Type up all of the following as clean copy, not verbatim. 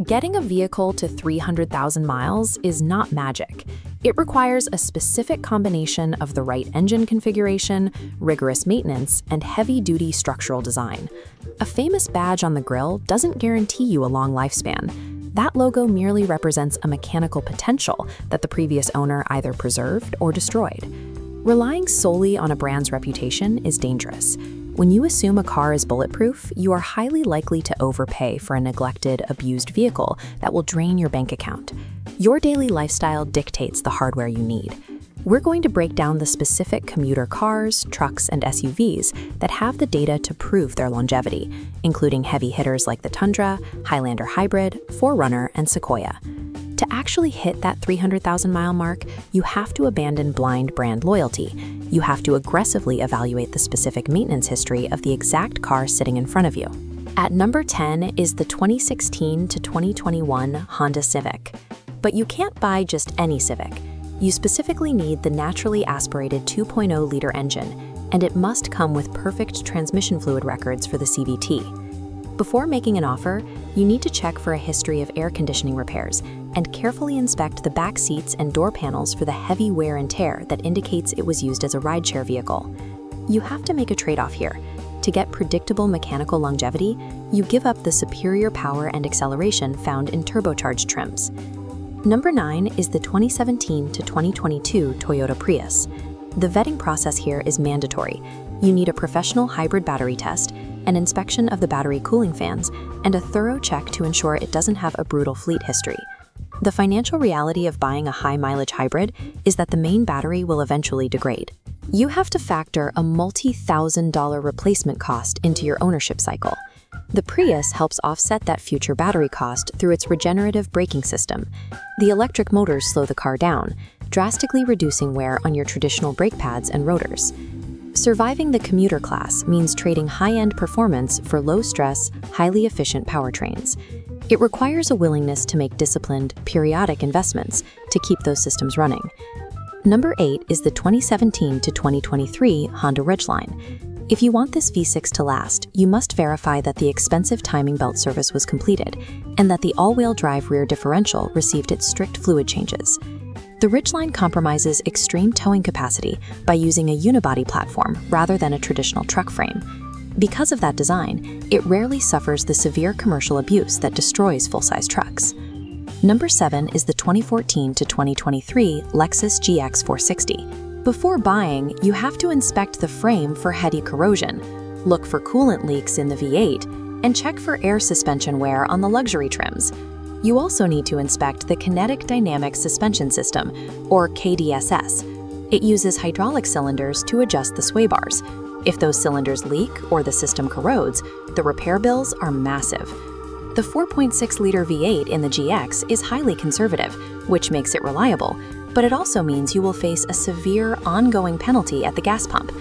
Getting a vehicle to 300,000 miles is not magic. It requires a specific combination of the right engine configuration, rigorous maintenance, and heavy-duty structural design. A famous badge on the grille doesn't guarantee you a long lifespan. That logo merely represents a mechanical potential that the previous owner either preserved or destroyed. Relying solely on a brand's reputation is dangerous. When you assume a car is bulletproof, you are highly likely to overpay for a neglected, abused vehicle that will drain your bank account. Your daily lifestyle dictates the hardware you need. We're going to break down the specific commuter cars, trucks, and SUVs that have the data to prove their longevity, including heavy hitters like the Tundra, Highlander Hybrid, 4Runner, and Sequoia. To actually hit that 300,000-mile mark, you have to abandon blind brand loyalty. You have to aggressively evaluate the specific maintenance history of the exact car sitting in front of you. At number 10 is the 2016 to 2021 Honda Civic. But you can't buy just any Civic. You specifically need the naturally aspirated 2.0-liter engine, and it must come with perfect transmission fluid records for the CVT. Before making an offer, you need to check for a history of air conditioning repairs and carefully inspect the back seats and door panels for the heavy wear and tear that indicates it was used as a rideshare vehicle. You have to make a trade-off here. To get predictable mechanical longevity, you give up the superior power and acceleration found in turbocharged trims. Number 9 is the 2017 to 2022 Toyota Prius. The vetting process here is mandatory. You need a professional hybrid battery test, an inspection of the battery cooling fans, and a thorough check to ensure it doesn't have a brutal fleet history. The financial reality of buying a high-mileage hybrid is that the main battery will eventually degrade. You have to factor a multi-thousand-dollar replacement cost into your ownership cycle. The Prius helps offset that future battery cost through its regenerative braking system. The electric motors slow the car down, drastically reducing wear on your traditional brake pads and rotors. Surviving the commuter class means trading high-end performance for low-stress, highly efficient powertrains. It requires a willingness to make disciplined, periodic investments to keep those systems running. Number 8 is the 2017 to 2023 Honda Ridgeline. If you want this V6 to last, you must verify that the expensive timing belt service was completed and that the all-wheel drive rear differential received its strict fluid changes. The Ridgeline compromises extreme towing capacity by using a unibody platform rather than a traditional truck frame. Because of that design, it rarely suffers the severe commercial abuse that destroys full-size trucks. Number 7 is the 2014 to 2023 Lexus GX 460. Before buying, you have to inspect the frame for heady corrosion, look for coolant leaks in the V8, and check for air suspension wear on the luxury trims. You also need to inspect the Kinetic Dynamic Suspension System, or KDSS. It uses hydraulic cylinders to adjust the sway bars. If those cylinders leak or the system corrodes, the repair bills are massive. The 4.6-liter V8 in the GX is highly conservative, which makes it reliable, but it also means you will face a severe, ongoing penalty at the gas pump.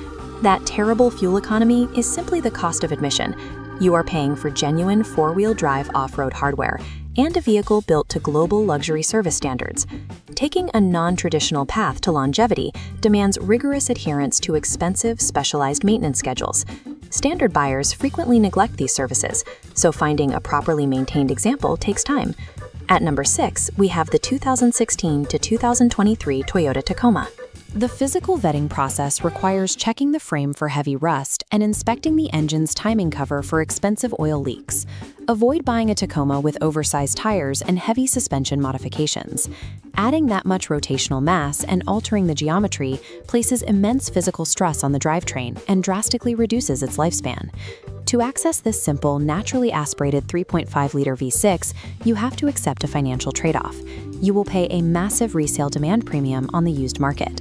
That terrible fuel economy is simply the cost of admission. You are paying for genuine four-wheel drive off-road hardware and a vehicle built to global luxury service standards. Taking a non-traditional path to longevity demands rigorous adherence to expensive, specialized maintenance schedules. Standard buyers frequently neglect these services, so finding a properly maintained example takes time. At number 6, we have the 2016 to 2023 Toyota Tacoma. The physical vetting process requires checking the frame for heavy rust and inspecting the engine's timing cover for expensive oil leaks. Avoid buying a Tacoma with oversized tires and heavy suspension modifications. Adding that much rotational mass and altering the geometry places immense physical stress on the drivetrain and drastically reduces its lifespan. To access this simple, naturally aspirated 3.5-liter V6, you have to accept a financial trade-off. You will pay a massive resale demand premium on the used market.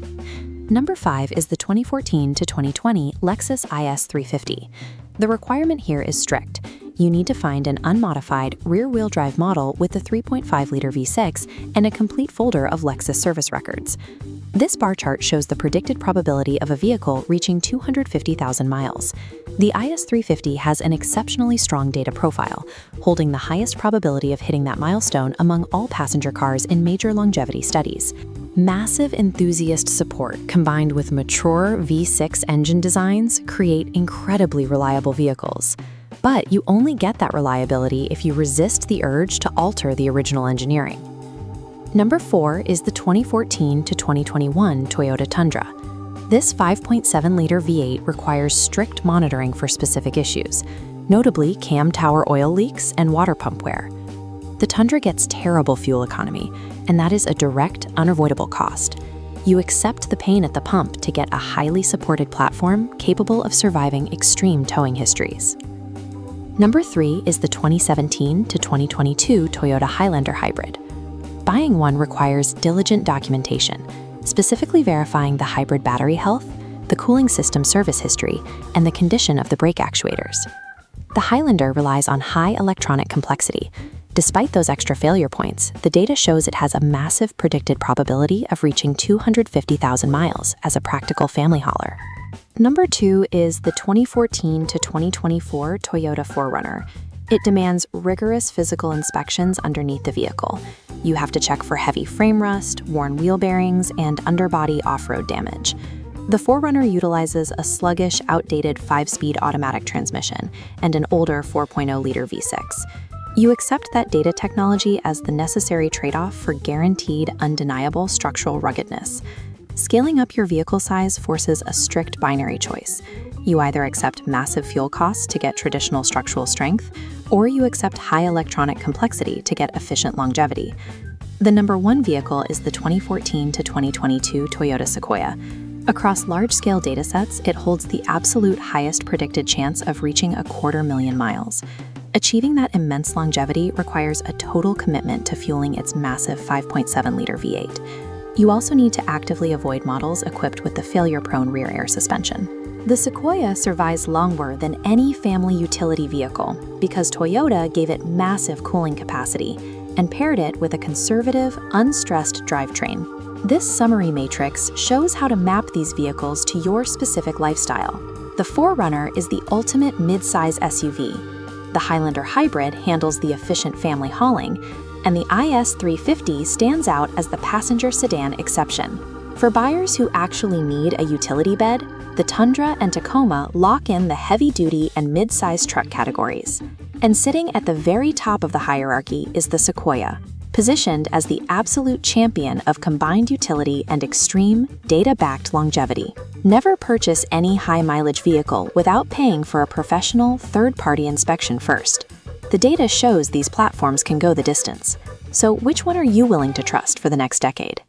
Number 5 is the 2014 to 2020 Lexus IS 350. The requirement here is strict. You need to find an unmodified rear-wheel drive model with the 3.5-liter V6 and a complete folder of Lexus service records. This bar chart shows the predicted probability of a vehicle reaching 250,000 miles. The IS 350 has an exceptionally strong data profile, holding the highest probability of hitting that milestone among all passenger cars in major longevity studies. Massive enthusiast support combined with mature V6 engine designs create incredibly reliable vehicles. But you only get that reliability if you resist the urge to alter the original engineering. Number 4 is the 2014 to 2021 Toyota Tundra. This 5.7-liter V8 requires strict monitoring for specific issues, notably cam tower oil leaks and water pump wear. The Tundra gets terrible fuel economy, and that is a direct, unavoidable cost. You accept the pain at the pump to get a highly supported platform capable of surviving extreme towing histories. Number 3 is the 2017 to 2022 Toyota Highlander hybrid. Buying one requires diligent documentation, specifically verifying the hybrid battery health, the cooling system service history, and the condition of the brake actuators. The Highlander relies on high electronic complexity. Despite those extra failure points, the data shows it has a massive predicted probability of reaching 250,000 miles as a practical family hauler. Number 2 is the 2014 to 2024 Toyota 4Runner. It demands rigorous physical inspections underneath the vehicle. You have to check for heavy frame rust, worn wheel bearings, and underbody off-road damage. The 4Runner utilizes a sluggish, outdated 5-speed automatic transmission and an older 4.0-liter V6. You accept that data technology as the necessary trade-off for guaranteed, undeniable structural ruggedness. Scaling up your vehicle size forces a strict binary choice. You either accept massive fuel costs to get traditional structural strength, or you accept high electronic complexity to get efficient longevity. The number 1 vehicle is the 2014 to 2022 Toyota Sequoia. Across large-scale datasets, it holds the absolute highest predicted chance of reaching 250,000 miles. Achieving that immense longevity requires a total commitment to fueling its massive 5.7-liter V8. You also need to actively avoid models equipped with the failure-prone rear air suspension. The Sequoia survives longer than any family utility vehicle because Toyota gave it massive cooling capacity and paired it with a conservative, unstressed drivetrain. This summary matrix shows how to map these vehicles to your specific lifestyle. The 4Runner is the ultimate mid-size SUV. The Highlander Hybrid handles the efficient family hauling, and the IS 350 stands out as the passenger sedan exception. For buyers who actually need a utility bed, the Tundra and Tacoma lock in the heavy-duty and mid-size truck categories. And sitting at the very top of the hierarchy is the Sequoia, positioned as the absolute champion of combined utility and extreme, data-backed longevity. Never purchase any high-mileage vehicle without paying for a professional, third-party inspection first. The data shows these platforms can go the distance. So which one are you willing to trust for the next decade?